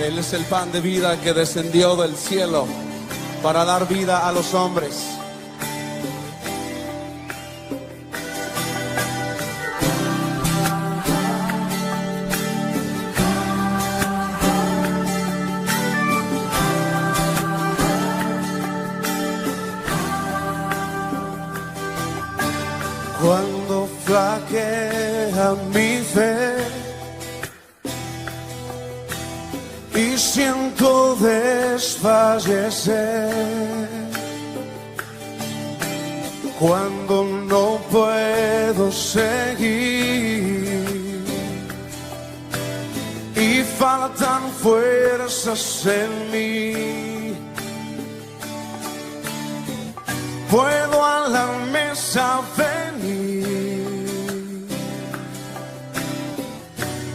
Él es el pan de vida que descendió del cielo para dar vida a los hombres. Cuando flaquea mi fe y siento desfallecer, cuando no puedo seguir y faltan fuerzas en mí, puedo a la mesa venir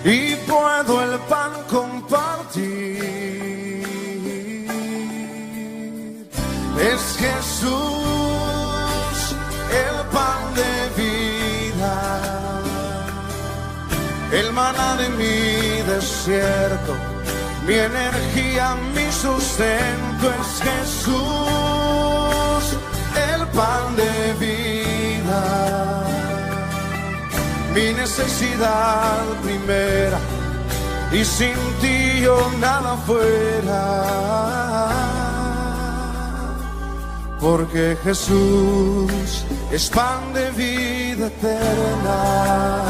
y puedo el pan compartir. Es Jesús el pan de vida, el maná de mi desierto, mi energía, mi sustento. Es Jesús el pan de vida, mi necesidad primera, y sin ti yo nada fuera, porque Jesús es pan de vida eterna.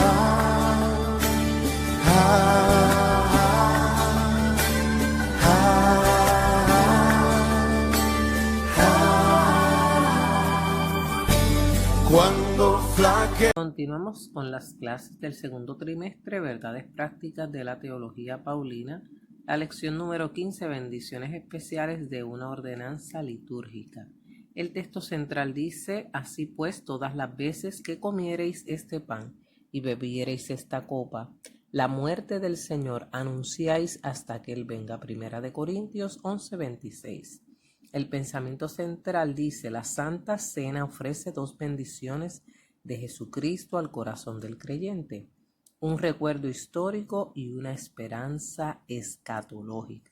Cuando flaquea. Continuamos con las clases del segundo trimestre, Verdades Prácticas de la Teología Paulina, la lección número 15, Bendiciones Especiales de una Ordenanza Litúrgica. El texto central dice: Así pues, todas las veces que comiereis este pan y bebiereis esta copa, la muerte del Señor anunciáis hasta que Él venga. Primera de Corintios 11:26. El pensamiento central dice: la Santa Cena ofrece dos bendiciones de Jesucristo al corazón del creyente, un recuerdo histórico y una esperanza escatológica.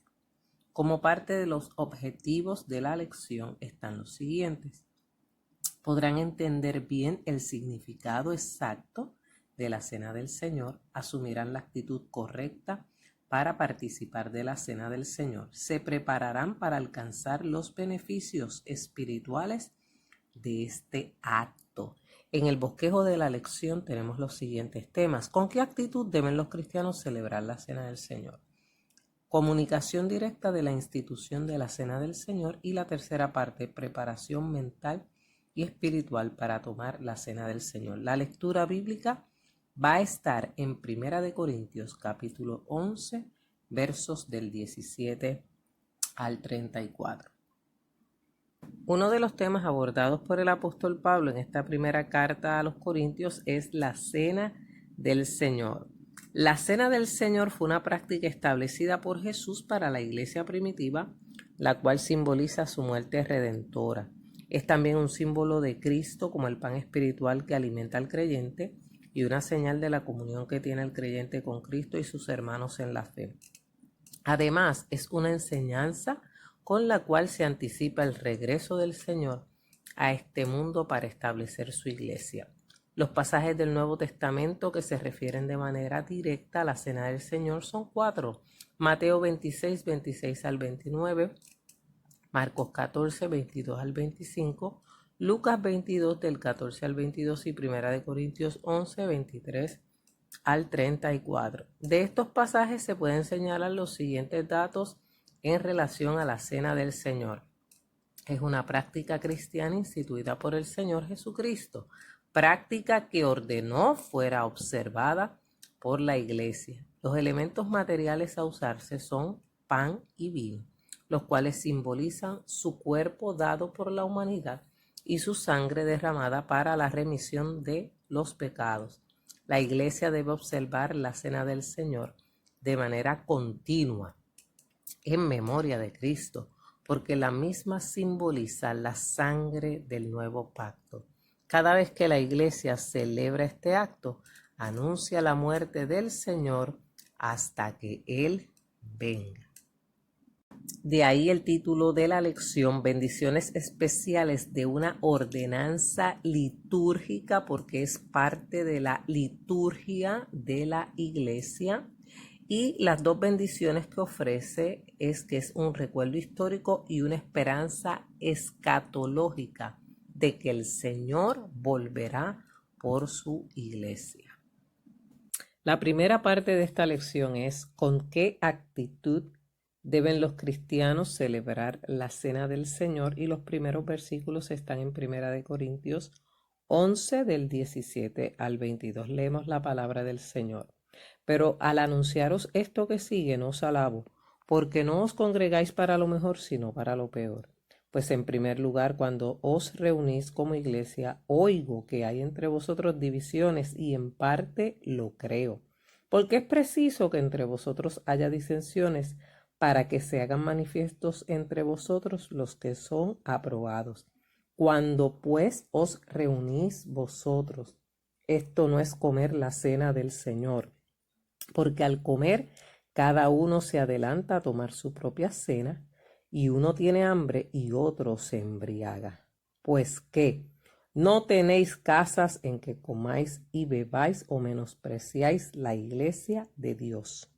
Como parte de los objetivos de la lección están los siguientes. Podrán entender bien el significado exacto de la Cena del Señor, asumirán la actitud correcta para participar de la Cena del Señor, se prepararán para alcanzar los beneficios espirituales de este acto. En el bosquejo de la lección tenemos los siguientes temas. ¿Con qué actitud deben los cristianos celebrar la Cena del Señor? Comunicación directa de la institución de la Cena del Señor. Y la tercera parte, preparación mental y espiritual para tomar la Cena del Señor. La lectura bíblica va a estar en Primera de Corintios capítulo 11, versos del 17 al 34. Uno de los temas abordados por el apóstol Pablo en esta primera carta a los Corintios es la Cena del Señor. La Cena del Señor fue una práctica establecida por Jesús para la iglesia primitiva, la cual simboliza su muerte redentora. Es también un símbolo de Cristo como el pan espiritual que alimenta al creyente y una señal de la comunión que tiene el creyente con Cristo y sus hermanos en la fe. Además, es una enseñanza con la cual se anticipa el regreso del Señor a este mundo para establecer su iglesia. Los pasajes del Nuevo Testamento que se refieren de manera directa a la Cena del Señor son 4. Mateo 26, 26 al 29, Marcos 14, 22 al 25, Lucas 22 del 14 al 22 y Primera de Corintios 11, 23 al 34. De estos pasajes se pueden señalar los siguientes datos en relación a la Cena del Señor. Es una práctica cristiana instituida por el Señor Jesucristo, práctica que ordenó fuera observada por la iglesia. Los elementos materiales a usarse son pan y vino, los cuales simbolizan su cuerpo dado por la humanidad y su sangre derramada para la remisión de los pecados. La iglesia debe observar la Cena del Señor de manera continua, en memoria de Cristo, porque la misma simboliza la sangre del nuevo pacto. Cada vez que la iglesia celebra este acto, anuncia la muerte del Señor hasta que Él venga. De ahí el título de la lección, bendiciones especiales de una ordenanza litúrgica, porque es parte de la liturgia de la iglesia. Y las dos bendiciones que ofrece es que es un recuerdo histórico y una esperanza escatológica de que el Señor volverá por su iglesia. La primera parte de esta lección es ¿con qué actitud deben los cristianos celebrar la Cena del Señor? Y los primeros versículos están en 1 Corintios 11 del 17 al 22. Leemos la palabra del Señor. Pero al anunciaros esto que sigue, no os alabo, porque no os congregáis para lo mejor, sino para lo peor. Pues en primer lugar, cuando os reunís como iglesia, oigo que hay entre vosotros divisiones, y en parte lo creo. Porque es preciso que entre vosotros haya disensiones, para que se hagan manifiestos entre vosotros los que son aprobados. Cuando pues os reunís vosotros, esto no es comer la cena del Señor, porque al comer cada uno se adelanta a tomar su propia cena, y uno tiene hambre y otro se embriaga. Pues ¿qué? ¿No tenéis casas en que comáis y bebáis, o menospreciáis la iglesia de Dios?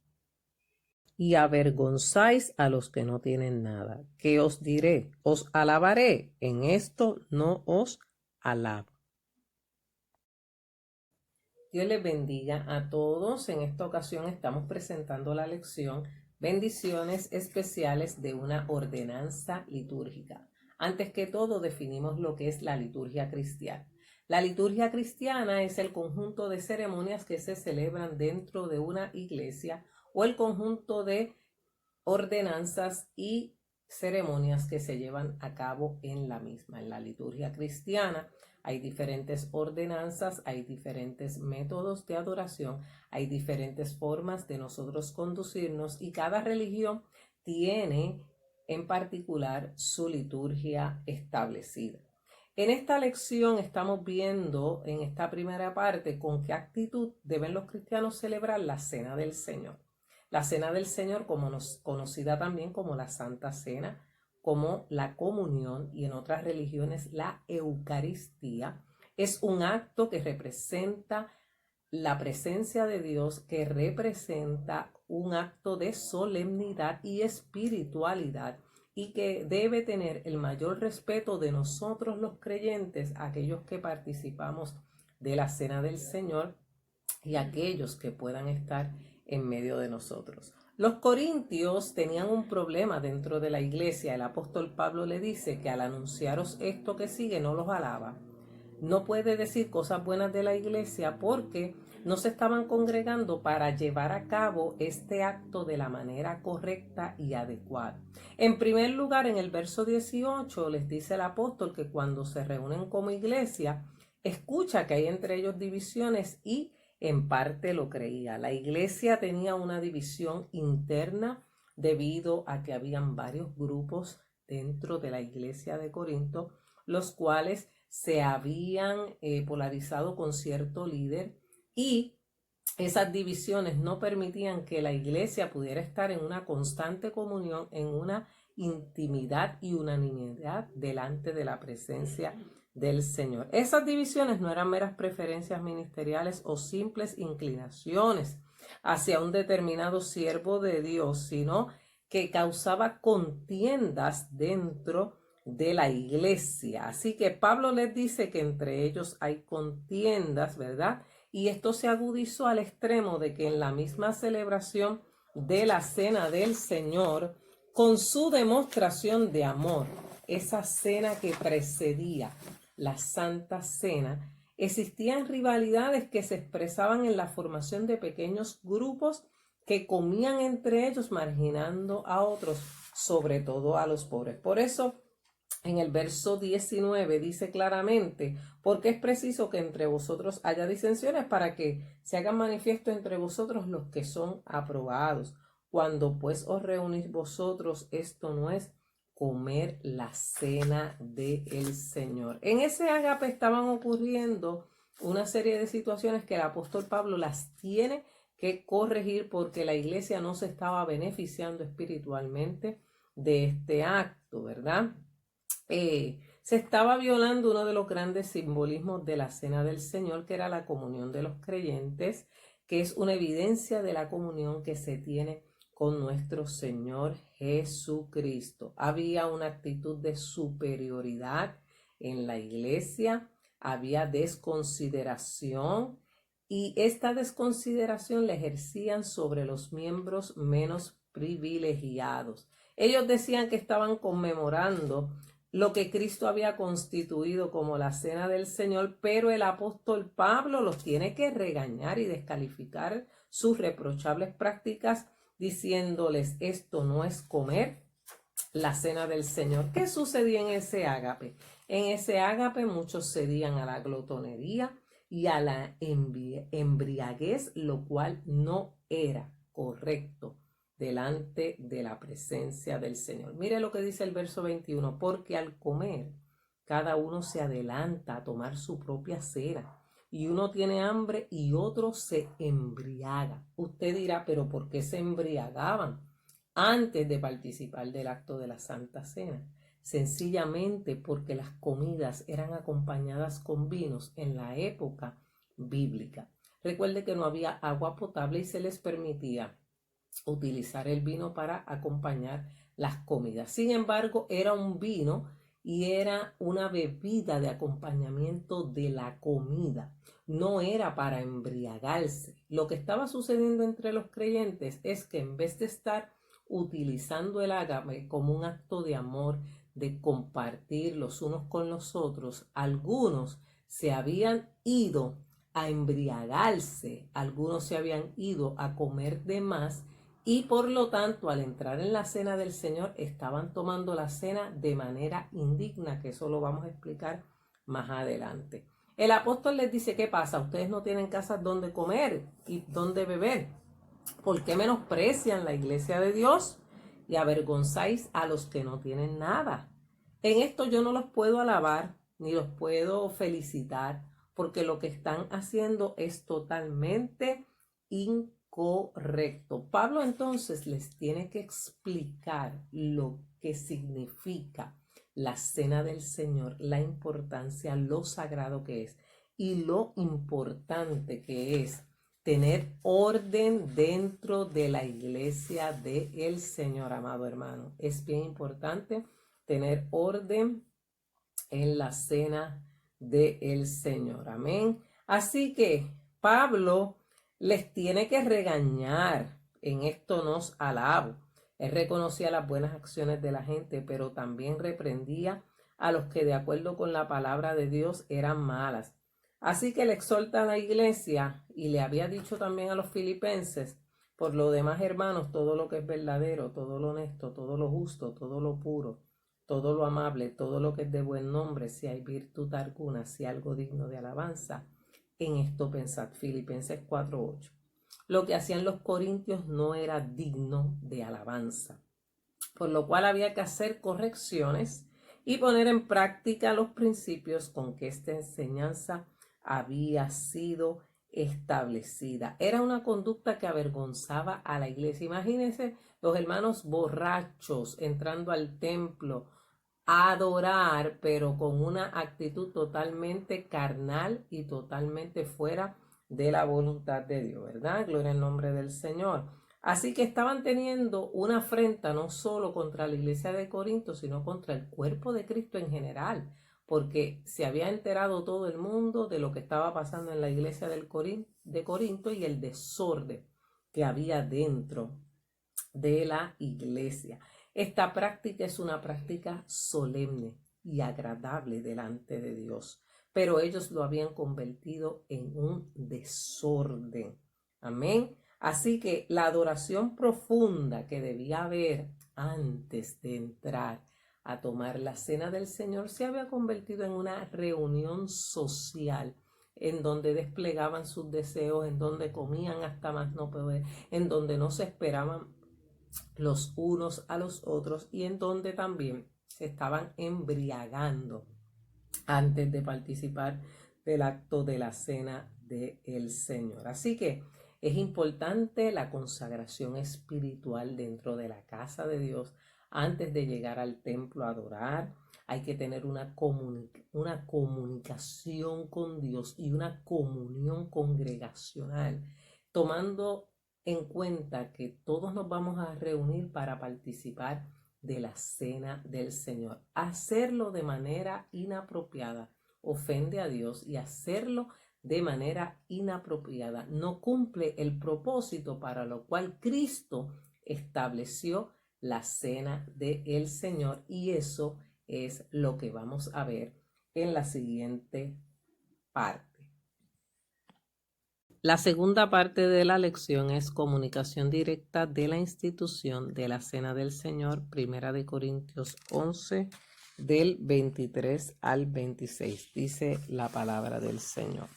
Y avergonzáis a los que no tienen nada. ¿Qué os diré? ¿Os alabaré? En esto no os alabo. Dios les bendiga a todos. En esta ocasión estamos presentando la lección Bendiciones especiales de una ordenanza litúrgica. Antes que todo, definimos lo que es la liturgia cristiana. La liturgia cristiana es el conjunto de ceremonias que se celebran dentro de una iglesia, o el conjunto de ordenanzas y ceremonias que se llevan a cabo en la misma. En la liturgia cristiana hay diferentes ordenanzas, hay diferentes métodos de adoración, hay diferentes formas de nosotros conducirnos, y cada religión tiene en particular su liturgia establecida. En esta lección estamos viendo, en esta primera parte, con qué actitud deben los cristianos celebrar la Cena del Señor. La Cena del Señor, conocida también como la Santa Cena, como la comunión, y en otras religiones la Eucaristía, es un acto que representa la presencia de Dios, que representa un acto de solemnidad y espiritualidad, y que debe tener el mayor respeto de nosotros los creyentes, aquellos que participamos de la Cena del Señor y aquellos que puedan estar en medio de nosotros. Los corintios tenían un problema dentro de la iglesia. El apóstol Pablo le dice que al anunciaros esto que sigue, no los alaba. No puede decir cosas buenas de la iglesia, porque no se estaban congregando para llevar a cabo este acto de la manera correcta y adecuada. En primer lugar, en el verso 18 les dice el apóstol que cuando se reúnen como iglesia, escucha que hay entre ellos divisiones, y en parte lo creía. La iglesia tenía una división interna debido a que habían varios grupos dentro de la iglesia de Corinto, los cuales se habían polarizado con cierto líder, y esas divisiones no permitían que la iglesia pudiera estar en una constante comunión, en una intimidad y unanimidad delante de la presencia del Señor. Esas divisiones no eran meras preferencias ministeriales o simples inclinaciones hacia un determinado siervo de Dios, sino que causaba contiendas dentro de la iglesia. Así que Pablo les dice que entre ellos hay contiendas, ¿verdad? Y esto se agudizó al extremo de que en la misma celebración de la Cena del Señor, con su demostración de amor, esa cena que precedía la Santa Cena, existían rivalidades que se expresaban en la formación de pequeños grupos que comían entre ellos, marginando a otros, sobre todo a los pobres. Por eso, en el verso 19 dice claramente, porque es preciso que entre vosotros haya disensiones, para que se hagan manifiesto entre vosotros los que son aprobados. Cuando pues os reunís vosotros, esto no es comer la cena del Señor. En ese ágape estaban ocurriendo una serie de situaciones que el apóstol Pablo las tiene que corregir, porque la iglesia no se estaba beneficiando espiritualmente de este acto, ¿verdad? Se estaba violando uno de los grandes simbolismos de la Cena del Señor, que era la comunión de los creyentes, que es una evidencia de la comunión que se tiene con nuestro Señor Jesucristo. Había una actitud de superioridad en la iglesia, había desconsideración, y esta desconsideración la ejercían sobre los miembros menos privilegiados. Ellos decían que estaban conmemorando lo que Cristo había constituido como la Cena del Señor, pero el apóstol Pablo los tiene que regañar y descalificar sus reprochables prácticas, diciéndoles: esto no es comer la Cena del Señor. ¿Qué sucedía en ese ágape? En ese ágape muchos cedían a la glotonería y a la embriaguez, lo cual no era correcto delante de la presencia del Señor. Mire lo que dice el verso 21, porque al comer cada uno se adelanta a tomar su propia cena, y uno tiene hambre y otro se embriaga. Usted dirá, pero ¿por qué se embriagaban antes de participar del acto de la Santa Cena? Sencillamente porque las comidas eran acompañadas con vinos en la época bíblica. Recuerde que no había agua potable y se les permitía utilizar el vino para acompañar las comidas. Sin embargo, era un vino y era una bebida de acompañamiento de la comida. No era para embriagarse. Lo que estaba sucediendo entre los creyentes es que en vez de estar utilizando el ágape como un acto de amor, de compartir los unos con los otros, algunos se habían ido a embriagarse, algunos se habían ido a comer de más, y por lo tanto al entrar en la cena del Señor estaban tomando la cena de manera indigna, que eso lo vamos a explicar más adelante. El apóstol les dice: ¿qué pasa? Ustedes no tienen casas donde comer y donde beber. ¿Por qué menosprecian la iglesia de Dios y avergonzáis a los que no tienen nada? En esto yo no los puedo alabar ni los puedo felicitar, porque lo que están haciendo es totalmente incorrecto. Pablo entonces les tiene que explicar lo que significa la cena del Señor, la importancia, lo sagrado que es y lo importante que es tener orden dentro de la iglesia del Señor, amado hermano. Es bien importante tener orden en la cena del Señor. Amén. Así que Pablo les tiene que regañar. En esto nos alabo. Él reconocía las buenas acciones de la gente, pero también reprendía a los que de acuerdo con la palabra de Dios eran malas. Así que le exhorta a la iglesia, y le había dicho también a los filipenses: por lo demás, hermanos, todo lo que es verdadero, todo lo honesto, todo lo justo, todo lo puro, todo lo amable, todo lo que es de buen nombre, si hay virtud alguna, si algo digno de alabanza, en esto pensad. Filipenses 4:8. Lo que hacían los corintios no era digno de alabanza, por lo cual había que hacer correcciones y poner en práctica los principios con que esta enseñanza había sido establecida. Era una conducta que avergonzaba a la iglesia. Imagínense los hermanos borrachos entrando al templo a adorar, pero con una actitud totalmente carnal y totalmente fuera de la voluntad de Dios, ¿verdad? Gloria al nombre del Señor. Así que estaban teniendo una afrenta no solo contra la iglesia de Corinto, sino contra el cuerpo de Cristo en general, porque se había enterado todo el mundo de lo que estaba pasando en la iglesia de Corinto y el desorden que había dentro de la iglesia. Esta práctica es una práctica solemne y agradable delante de Dios, pero ellos lo habían convertido en un desorden. Amén. Así que la adoración profunda que debía haber antes de entrar a tomar la cena del Señor se había convertido en una reunión social en donde desplegaban sus deseos, en donde comían hasta más no poder, en donde no se esperaban los unos a los otros y en donde también se estaban embriagando antes de participar del acto de la cena del Señor. Así que es importante la consagración espiritual dentro de la casa de Dios Antes de llegar al templo a adorar, hay que tener una comunicación con Dios y una comunión congregacional, tomando en cuenta que todos nos vamos a reunir para participar de la cena del Señor. Hacerlo de manera inapropiada ofende a Dios, y hacerlo de manera inapropiada no cumple el propósito para lo cual Cristo estableció la cena del Señor, y eso es lo que vamos a ver en la siguiente parte. La segunda parte de la lección es comunicación directa de la institución de la Cena del Señor, 1 Corintios 11, del 23 al 26. Dice la palabra del Señor.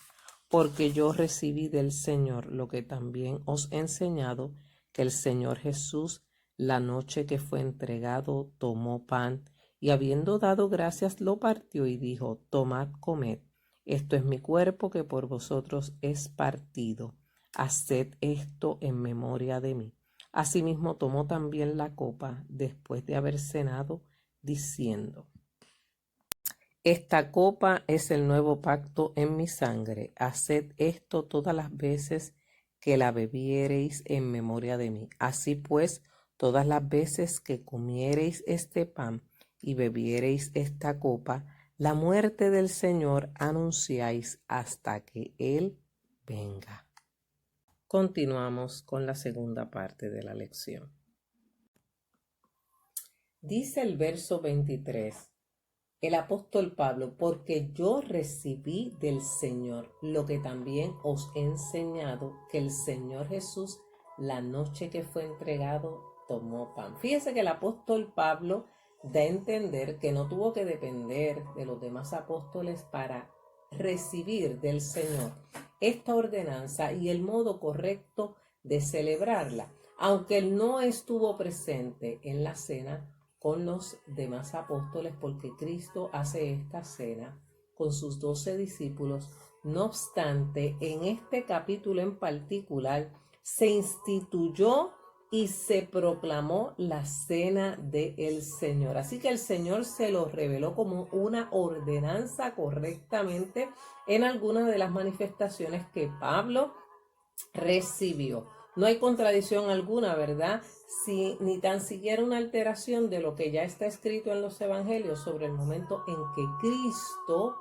Porque yo recibí del Señor lo que también os he enseñado, que el Señor Jesús, la noche que fue entregado, tomó pan, y habiendo dado gracias, lo partió y dijo: tomad, comed. Esto es mi cuerpo que por vosotros es partido. Haced esto en memoria de mí. Asimismo tomó también la copa después de haber cenado, diciendo: esta copa es el nuevo pacto en mi sangre. Haced esto todas las veces que la bebiereis en memoria de mí. Así pues, todas las veces que comiereis este pan y bebiereis esta copa, la muerte del Señor anunciáis hasta que Él venga. Continuamos con la segunda parte de la lección. Dice el verso 23, el apóstol Pablo: porque yo recibí del Señor lo que también os he enseñado, que el Señor Jesús, la noche que fue entregado, tomó pan. Fíjese que el apóstol Pablo da a entender que no tuvo que depender de los demás apóstoles para recibir del Señor esta ordenanza y el modo correcto de celebrarla, aunque él no estuvo presente en la cena con los demás apóstoles, porque Cristo hace esta cena con sus 12 discípulos. No obstante, en este capítulo en particular se instituyó y se proclamó la cena del Señor. Así que el Señor se lo reveló como una ordenanza correctamente en algunas de las manifestaciones que Pablo recibió. No hay contradicción alguna, ¿verdad? Ni tan siquiera una alteración de lo que ya está escrito en los evangelios sobre el momento en que Cristo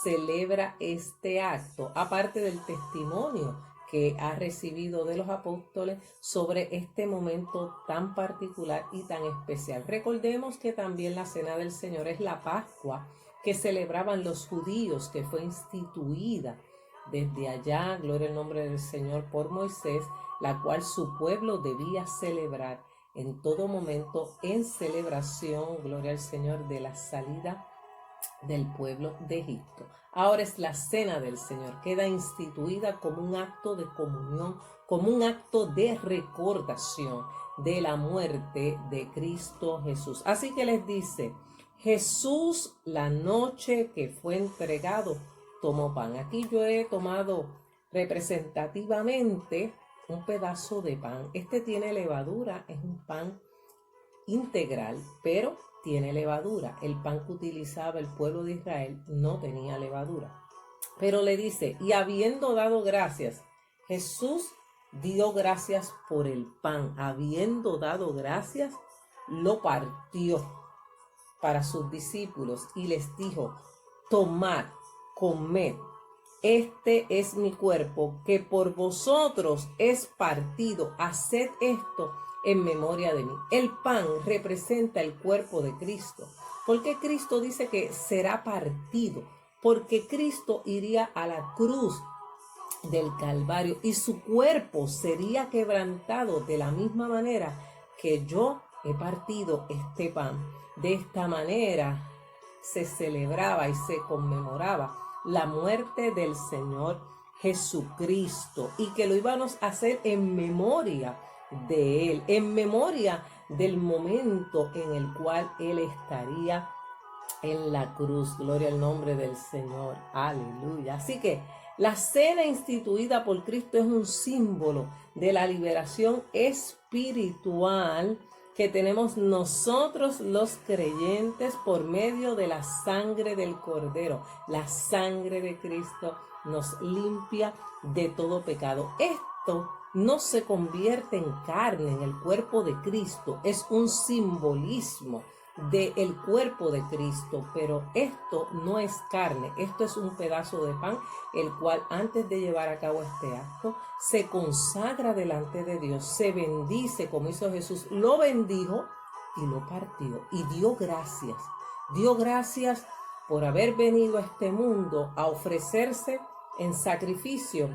celebra este acto, aparte del testimonio que ha recibido de los apóstoles sobre este momento tan particular y tan especial. Recordemos que también la Cena del Señor es la Pascua que celebraban los judíos, que fue instituida desde allá, gloria al nombre del Señor, por Moisés, la cual su pueblo debía celebrar en todo momento, en celebración, gloria al Señor, de la salida del pueblo de Egipto. Ahora es la Cena del Señor, queda instituida como un acto de comunión, como un acto de recordación de la muerte de Cristo Jesús. Así que les dice: Jesús, la noche que fue entregado, tomó pan. Aquí yo he tomado representativamente un pedazo de pan. Este tiene levadura, es un pan integral, pero tiene levadura. El pan que utilizaba el pueblo de Israel no tenía levadura. Pero le dice: y habiendo dado gracias, Jesús dio gracias por el pan. Habiendo dado gracias, lo partió para sus discípulos y les dijo: tomad, comed, este es mi cuerpo que por vosotros es partido. Haced esto en memoria de mí. El pan representa el cuerpo de Cristo. Porque Cristo dice que será partido, porque Cristo iría a la cruz del Calvario y su cuerpo sería quebrantado de la misma manera que yo he partido este pan. De esta manera se celebraba y se conmemoraba la muerte del Señor Jesucristo, y que lo íbamos a hacer en memoria de Él, en memoria del momento en el cual Él estaría en la cruz. Gloria al nombre del Señor. Aleluya. Así que la cena instituida por Cristo es un símbolo de la liberación espiritual que tenemos nosotros los creyentes por medio de la sangre del Cordero. La sangre de Cristo nos limpia de todo pecado. Esto no se convierte en carne en el cuerpo de Cristo, es un simbolismo del cuerpo de Cristo, pero esto no es carne, esto es un pedazo de pan, el cual antes de llevar a cabo este acto se consagra delante de Dios, se bendice como hizo Jesús, lo bendijo y lo partió y dio gracias por haber venido a este mundo a ofrecerse en sacrificio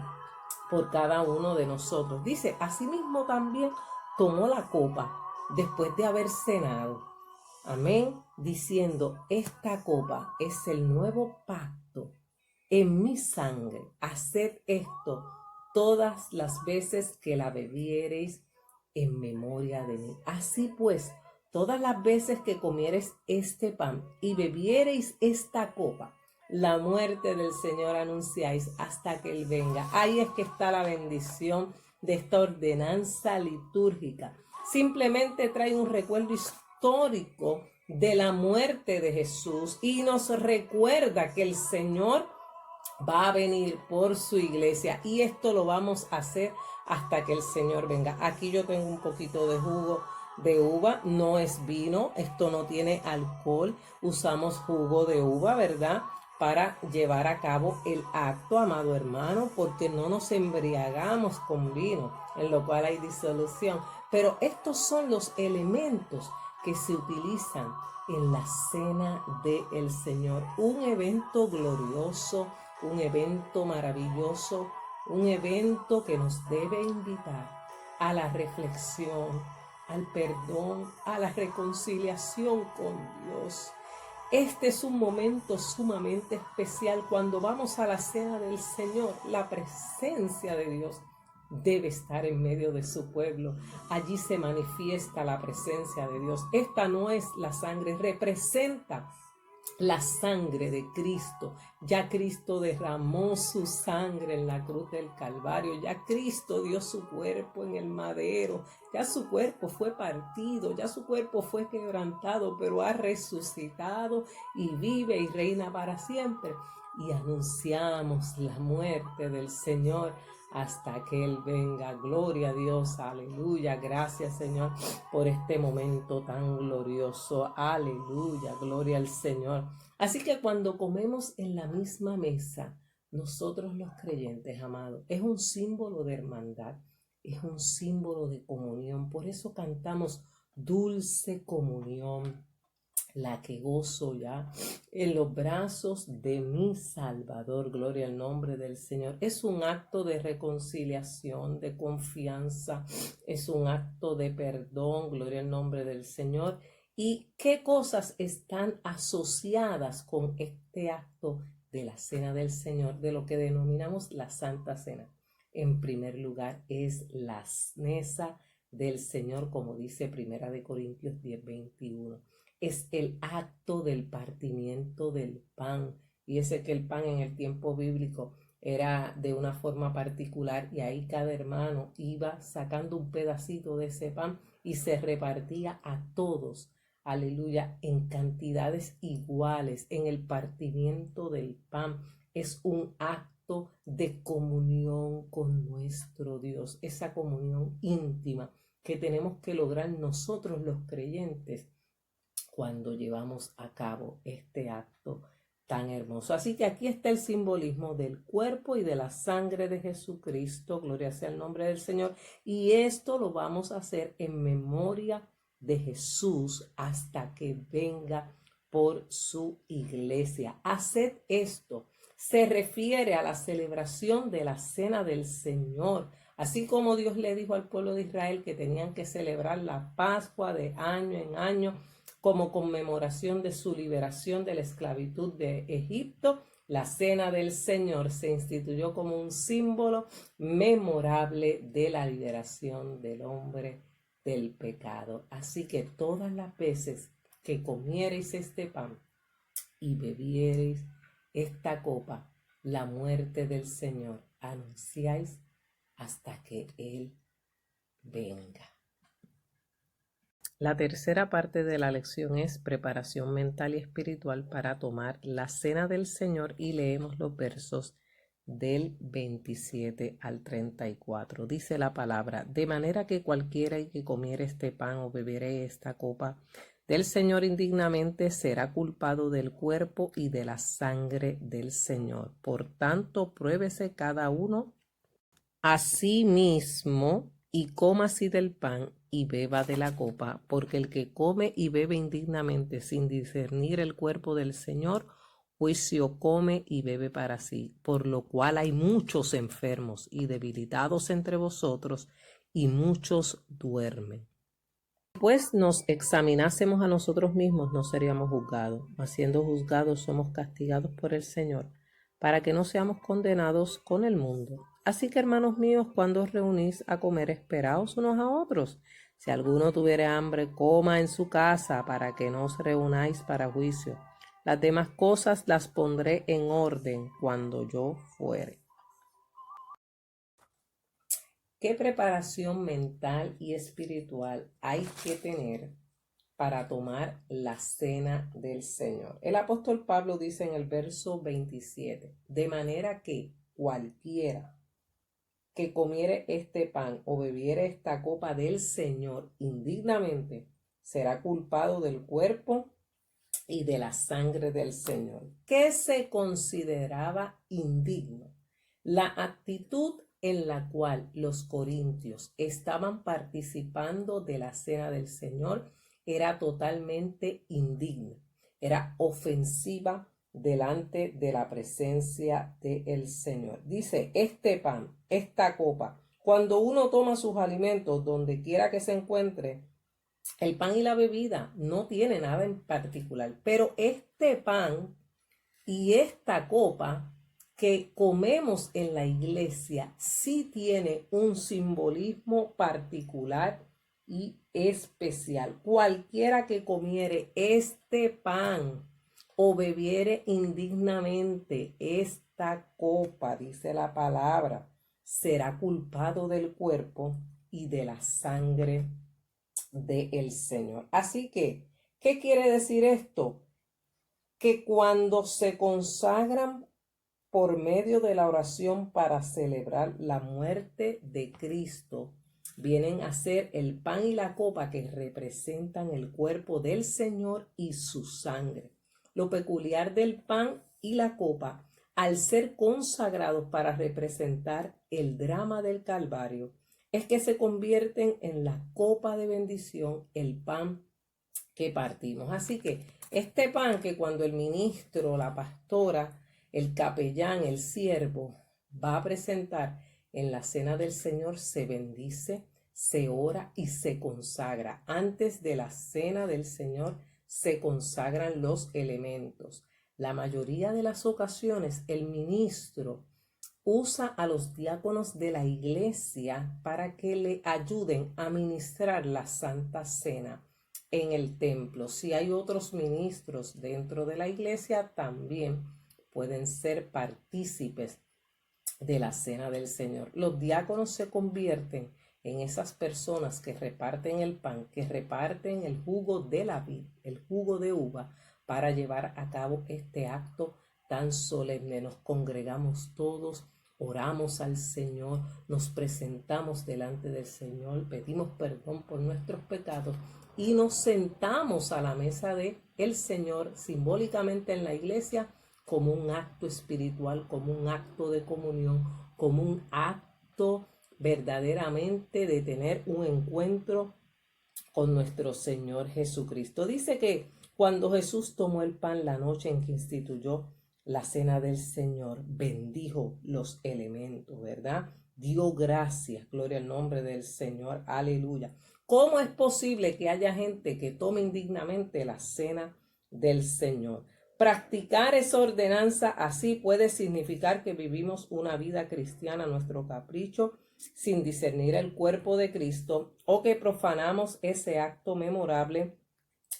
por cada uno de nosotros. Dice, asimismo también tomó la copa después de haber cenado. Amén, diciendo, esta copa es el nuevo pacto en mi sangre. Haced esto todas las veces que la bebiereis en memoria de mí. Así pues, todas las veces que comiereis este pan y bebiereis esta copa, la muerte del Señor anunciáis hasta que Él venga. Ahí es que está la bendición de esta ordenanza litúrgica. Simplemente trae un recuerdo histórico de la muerte de Jesús y nos recuerda que el Señor va a venir por su iglesia y esto lo vamos a hacer hasta que el Señor venga. Aquí yo tengo un poquito de jugo de uva, no es vino, esto no tiene alcohol, usamos jugo de uva, ¿verdad? Para llevar a cabo el acto, amado hermano, porque no nos embriagamos con vino, en lo cual hay disolución. Pero estos son los elementos que se utilizan en la cena del Señor. Un evento glorioso, un evento maravilloso, un evento que nos debe invitar a la reflexión, al perdón, a la reconciliación con Dios. Este es un momento sumamente especial cuando vamos a la cena del Señor. La presencia de Dios debe estar en medio de su pueblo. Allí se manifiesta la presencia de Dios. Esta no es la sangre, representa la sangre de Cristo. Ya Cristo derramó su sangre en la cruz del Calvario. Ya Cristo dio su cuerpo en el madero. Ya su cuerpo fue partido. Ya su cuerpo fue quebrantado, pero ha resucitado y vive y reina para siempre. Y anunciamos la muerte del Señor hasta que Él venga. Gloria a Dios, aleluya. Gracias, Señor, por este momento tan glorioso. Aleluya, gloria al Señor. Así que cuando comemos en la misma mesa, nosotros los creyentes, amados, es un símbolo de hermandad, es un símbolo de comunión. Por eso cantamos dulce comunión, la que gozo ya en los brazos de mi Salvador. Gloria al nombre del Señor. Es un acto de reconciliación, de confianza, es un acto de perdón. Gloria al nombre del Señor. ¿Y qué cosas están asociadas con este acto de la cena del Señor, de lo que denominamos la Santa Cena? En primer lugar es la mesa del Señor, como dice 1 Corintios 10:21. Es el acto del partimiento del pan. Y ese que el pan en el tiempo bíblico era de una forma particular y ahí cada hermano iba sacando un pedacito de ese pan y se repartía a todos, aleluya, en cantidades iguales. En el partimiento del pan es un acto de comunión con nuestro Dios, esa comunión íntima que tenemos que lograr nosotros los creyentes cuando llevamos a cabo este acto tan hermoso. Así que aquí está el simbolismo del cuerpo y de la sangre de Jesucristo. Gloria sea el nombre del Señor. Y esto lo vamos a hacer en memoria de Jesús hasta que venga por su iglesia. Haced esto. Se refiere a la celebración de la cena del Señor. Así como Dios le dijo al pueblo de Israel que tenían que celebrar la Pascua de año en año, como conmemoración de su liberación de la esclavitud de Egipto, la cena del Señor se instituyó como un símbolo memorable de la liberación del hombre del pecado. Así que todas las veces que comiereis este pan y bebiereis esta copa, la muerte del Señor anunciáis hasta que Él venga. La tercera parte de la lección es preparación mental y espiritual para tomar la cena del Señor y leemos los versos del 27 al 34. Dice la palabra: de manera que cualquiera que comiere este pan o bebiere esta copa del Señor indignamente será culpado del cuerpo y de la sangre del Señor. Por tanto, pruébese cada uno a sí mismo y coma así del pan y beba de la copa, porque el que come y bebe indignamente sin discernir el cuerpo del Señor, juicio come y bebe para sí, por lo cual hay muchos enfermos y debilitados entre vosotros, y muchos duermen. Pues nos examinásemos a nosotros mismos, no seríamos juzgados, mas siendo juzgados somos castigados por el Señor, para que no seamos condenados con el mundo. Así que, hermanos míos, cuando os reunís a comer, esperaos unos a otros. Si alguno tuviere hambre, coma en su casa, para que no os reunáis para juicio. Las demás cosas las pondré en orden cuando yo fuere. ¿Qué preparación mental y espiritual hay que tener para tomar la cena del Señor? El apóstol Pablo dice en el verso 27, de manera que cualquiera que comiere este pan o bebiere esta copa del Señor indignamente será culpado del cuerpo y de la sangre del Señor. ¿Qué se consideraba indigno? La actitud en la cual los corintios estaban participando de la cena del Señor era totalmente indigna, era ofensiva delante de la presencia del Señor. Dice, este pan, esta copa, cuando uno toma sus alimentos donde quiera que se encuentre, el pan y la bebida no tiene nada en particular, pero este pan y esta copa que comemos en la iglesia sí tiene un simbolismo particular y especial. Cualquiera que comiere este pan o bebiere indignamente esta copa, dice la palabra, será culpado del cuerpo y de la sangre del Señor. Así que, ¿qué quiere decir esto? Que cuando se consagran por medio de la oración para celebrar la muerte de Cristo, vienen a ser el pan y la copa que representan el cuerpo del Señor y su sangre. Lo peculiar del pan y la copa, al ser consagrados para representar el drama del Calvario, es que se convierten en la copa de bendición, el pan que partimos. Así que este pan que cuando el ministro, la pastora, el capellán, el siervo va a presentar en la cena del Señor, se bendice, se ora y se consagra. Antes de la cena del Señor se consagran los elementos. La mayoría de las ocasiones el ministro usa a los diáconos de la iglesia para que le ayuden a ministrar la Santa Cena en el templo. Si hay otros ministros dentro de la iglesia, también pueden ser partícipes de la cena del Señor. Los diáconos se convierten en esas personas que reparten el pan, que reparten el jugo de la vid, el jugo de uva, para llevar a cabo este acto tan solemne. Nos congregamos todos, oramos al Señor, nos presentamos delante del Señor, pedimos perdón por nuestros pecados y nos sentamos a la mesa de el Señor simbólicamente en la iglesia como un acto espiritual, como un acto de comunión, como un acto verdaderamente de tener un encuentro con nuestro Señor Jesucristo. Dice que cuando Jesús tomó el pan la noche en que instituyó la cena del Señor, bendijo los elementos, ¿verdad? Dio gracias, gloria al nombre del Señor, aleluya. ¿Cómo es posible que haya gente que tome indignamente la cena del Señor? Practicar esa ordenanza así puede significar que vivimos una vida cristiana a nuestro capricho, sin discernir el cuerpo de Cristo, o que profanamos ese acto memorable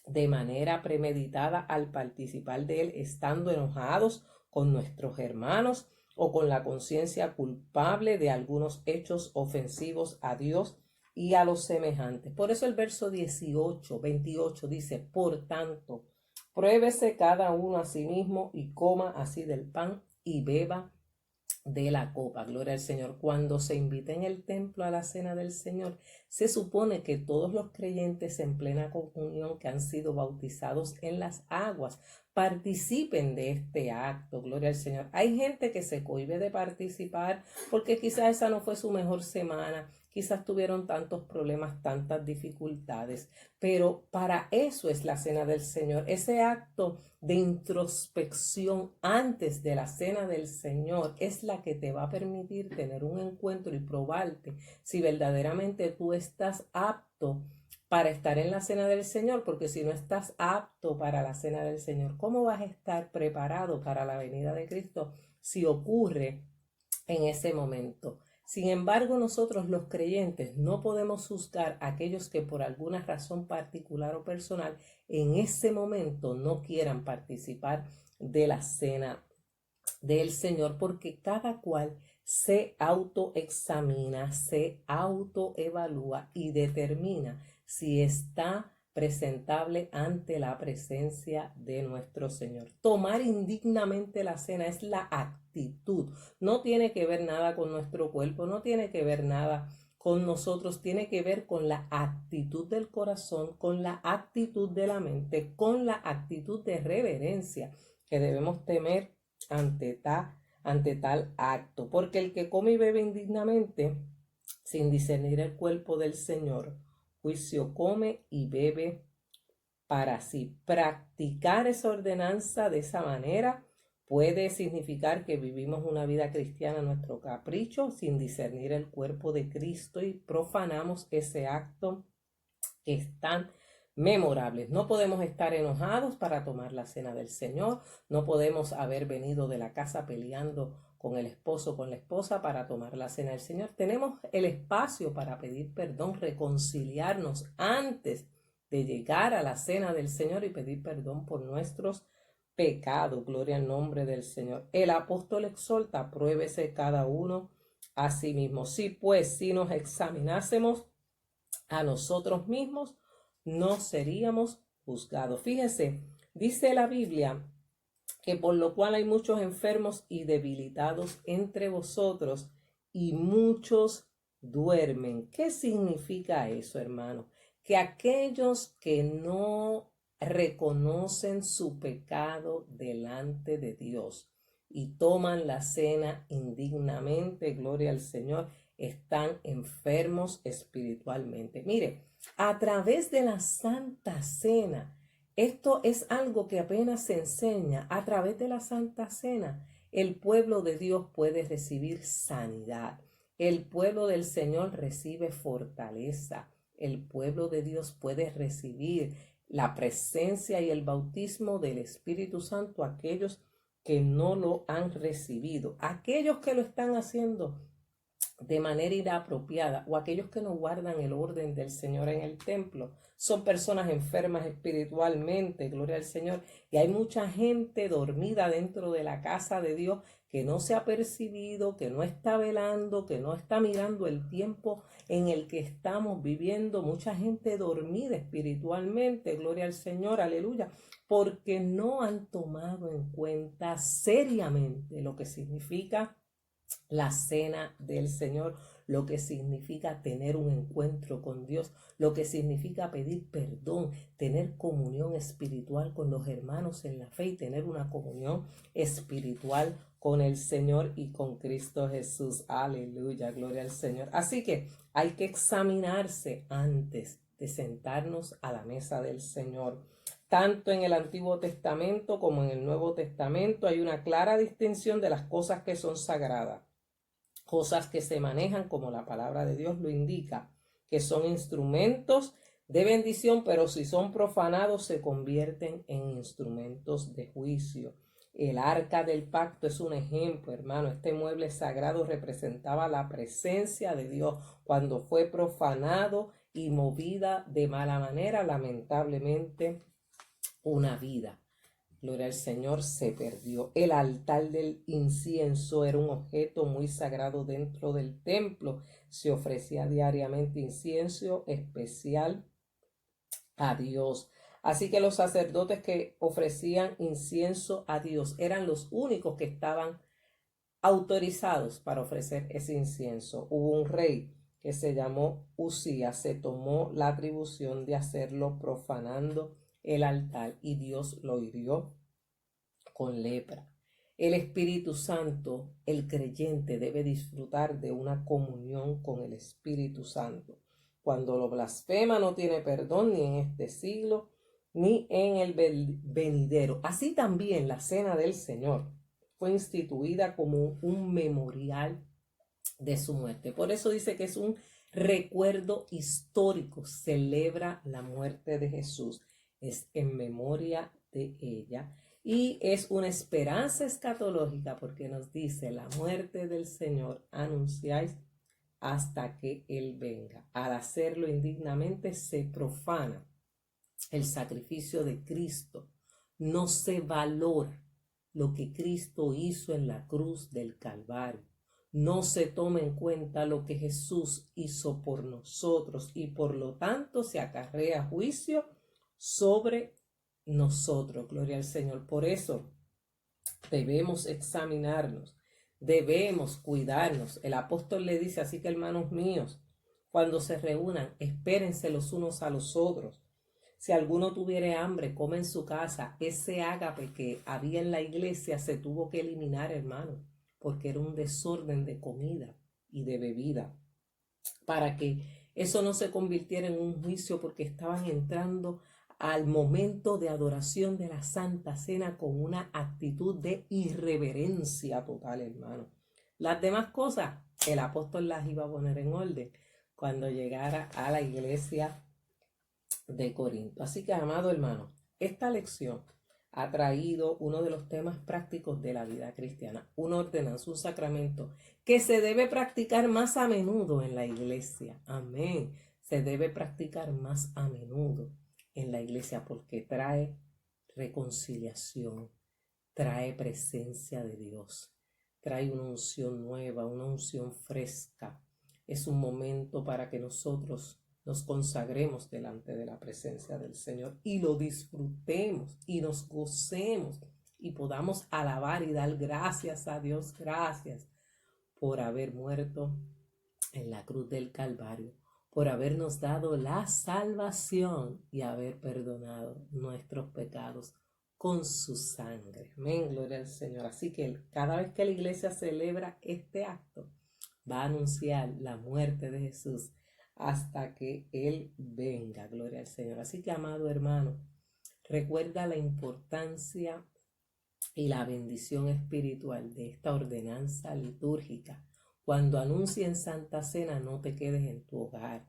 de manera premeditada al participar de él, estando enojados con nuestros hermanos o con la conciencia culpable de algunos hechos ofensivos a Dios y a los semejantes. Por eso el verso 28 dice, por tanto, pruébese cada uno a sí mismo y coma así del pan y beba de la copa. Gloria al Señor. Cuando se invita en el templo a la cena del Señor, se supone que todos los creyentes en plena comunión que han sido bautizados en las aguas participen de este acto. Gloria al Señor. Hay gente que se cohíbe de participar porque quizás esa no fue su mejor semana, quizás tuvieron tantos problemas, tantas dificultades, pero para eso es la cena del Señor. Ese acto de introspección antes de la cena del Señor es la que te va a permitir tener un encuentro y probarte si verdaderamente tú estás apto para estar en la cena del Señor, porque si no estás apto para la cena del Señor, ¿cómo vas a estar preparado para la venida de Cristo si ocurre en ese momento? Sin embargo, nosotros los creyentes no podemos juzgar a aquellos que por alguna razón particular o personal en ese momento no quieran participar de la cena del Señor, porque cada cual se autoexamina, se autoevalúa y determina si está presentable ante la presencia de nuestro Señor. Tomar indignamente la cena es la actitud. No tiene que ver nada con nuestro cuerpo, no tiene que ver nada con nosotros, tiene que ver con la actitud del corazón, con la actitud de la mente, con la actitud de reverencia que debemos tener ante tal acto. Porque el que come y bebe indignamente, sin discernir el cuerpo del Señor, juicio come y bebe para sí. Practicar esa ordenanza de esa manera puede significar que vivimos una vida cristiana a nuestro capricho, sin discernir el cuerpo de Cristo, y profanamos ese acto que es tan memorable. No podemos estar enojados para tomar la cena del Señor, no podemos haber venido de la casa peleando con el esposo, con la esposa para tomar la cena del Señor. Tenemos el espacio para pedir perdón, reconciliarnos antes de llegar a la cena del Señor y pedir perdón por nuestros pecados. Gloria al nombre del Señor. El apóstol exhorta, pruébese cada uno a sí mismo. Si pues, si nos examinásemos a nosotros mismos, no seríamos juzgados. Fíjese, dice la Biblia que por lo cual hay muchos enfermos y debilitados entre vosotros, y muchos duermen. ¿Qué significa eso, hermano? Que aquellos que no reconocen su pecado delante de Dios y toman la cena indignamente, gloria al Señor, están enfermos espiritualmente. Mire, a través de la Santa Cena, esto es algo que apenas se enseña. A través de la Santa Cena, el pueblo de Dios puede recibir sanidad. El pueblo del Señor recibe fortaleza. El pueblo de Dios puede recibir la presencia y el bautismo del Espíritu Santo. Aquellos que no lo han recibido, aquellos que lo están haciendo de manera inapropiada, o aquellos que no guardan el orden del Señor en el templo, son personas enfermas espiritualmente, gloria al Señor. Y hay mucha gente dormida dentro de la casa de Dios que no se ha percibido, que no está velando, que no está mirando el tiempo en el que estamos viviendo. Mucha gente dormida espiritualmente, gloria al Señor, aleluya, porque no han tomado en cuenta seriamente lo que significa la cena del Señor, lo que significa tener un encuentro con Dios, lo que significa pedir perdón, tener comunión espiritual con los hermanos en la fe y tener una comunión espiritual con el Señor y con Cristo Jesús. Aleluya, gloria al Señor. Así que hay que examinarse antes de sentarnos a la mesa del Señor. Tanto en el Antiguo Testamento como en el Nuevo Testamento hay una clara distinción de las cosas que son sagradas, cosas que se manejan como la palabra de Dios lo indica, que son instrumentos de bendición, pero si son profanados se convierten en instrumentos de juicio. El arca del pacto es un ejemplo, hermano. Este mueble sagrado representaba la presencia de Dios. Cuando fue profanado y movida de mala manera, lamentablemente, una vida Gloria al Señor, se perdió. El altar del incienso era un objeto muy sagrado dentro del templo. Se ofrecía diariamente incienso especial a Dios. Así que los sacerdotes que ofrecían incienso a Dios eran los únicos que estaban autorizados para ofrecer ese incienso. Hubo un rey que se llamó Usías, se tomó la atribución de hacerlo profanando el altar y Dios lo hirió con lepra. El Espíritu Santo, el creyente debe disfrutar de una comunión con el Espíritu Santo. Cuando lo blasfema no tiene perdón ni en este siglo ni en el venidero. Así también la cena del Señor fue instituida como un memorial de su muerte. Por eso dice que es un recuerdo histórico. Celebra la muerte de Jesús. Es en memoria de ella. Y es una esperanza escatológica porque nos dice la muerte del Señor anunciáis hasta que Él venga. Al hacerlo indignamente se profana el sacrificio de Cristo. No se valora lo que Cristo hizo en la cruz del Calvario. No se toma en cuenta lo que Jesús hizo por nosotros y por lo tanto se acarrea juicio sobre nosotros. Gloria al Señor. Por eso debemos examinarnos, debemos cuidarnos. El apóstol le dice, así que hermanos míos, cuando se reúnan, espérense los unos a los otros. Si alguno tuviere hambre, come en su casa. Ese ágape que había en la iglesia se tuvo que eliminar, hermano, porque era un desorden de comida y de bebida. Para que eso no se convirtiera en un juicio, porque estaban entrando al momento de adoración de la Santa Cena con una actitud de irreverencia total, hermano. Las demás cosas, el apóstol las iba a poner en orden cuando llegara a la iglesia de Corinto. Así que, amado hermano, esta lección ha traído uno de los temas prácticos de la vida cristiana, una ordenanza, un sacramento que se debe practicar más a menudo en la iglesia. Amén. Se debe practicar más a menudo en la iglesia porque trae reconciliación, trae presencia de Dios, trae una unción nueva, una unción fresca. Es un momento para que nosotros nos consagremos delante de la presencia del Señor y lo disfrutemos y nos gocemos y podamos alabar y dar gracias a Dios. Gracias por haber muerto en la cruz del Calvario, por habernos dado la salvación y haber perdonado nuestros pecados con su sangre. Amén, gloria al Señor. Así que cada vez que la iglesia celebra este acto, va a anunciar la muerte de Jesús hasta que Él venga, gloria al Señor. Así que, amado hermano, recuerda la importancia y la bendición espiritual de esta ordenanza litúrgica. Cuando anuncien Santa Cena, no te quedes en tu hogar.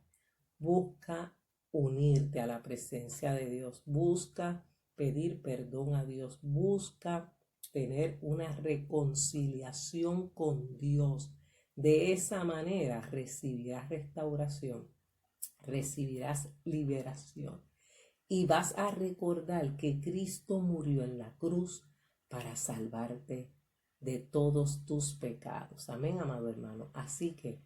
Busca unirte a la presencia de Dios. Busca pedir perdón a Dios. Busca tener una reconciliación con Dios. De esa manera recibirás restauración, recibirás liberación y vas a recordar que Cristo murió en la cruz para salvarte de todos tus pecados. Amén, amado hermano. Así que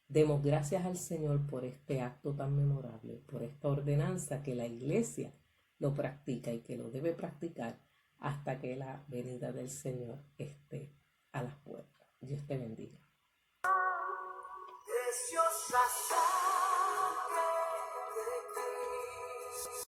demos gracias al Señor por este acto tan memorable, por esta ordenanza que la iglesia lo practica y que lo debe practicar hasta que la venida del Señor esté a las puertas. Dios te bendiga. It's your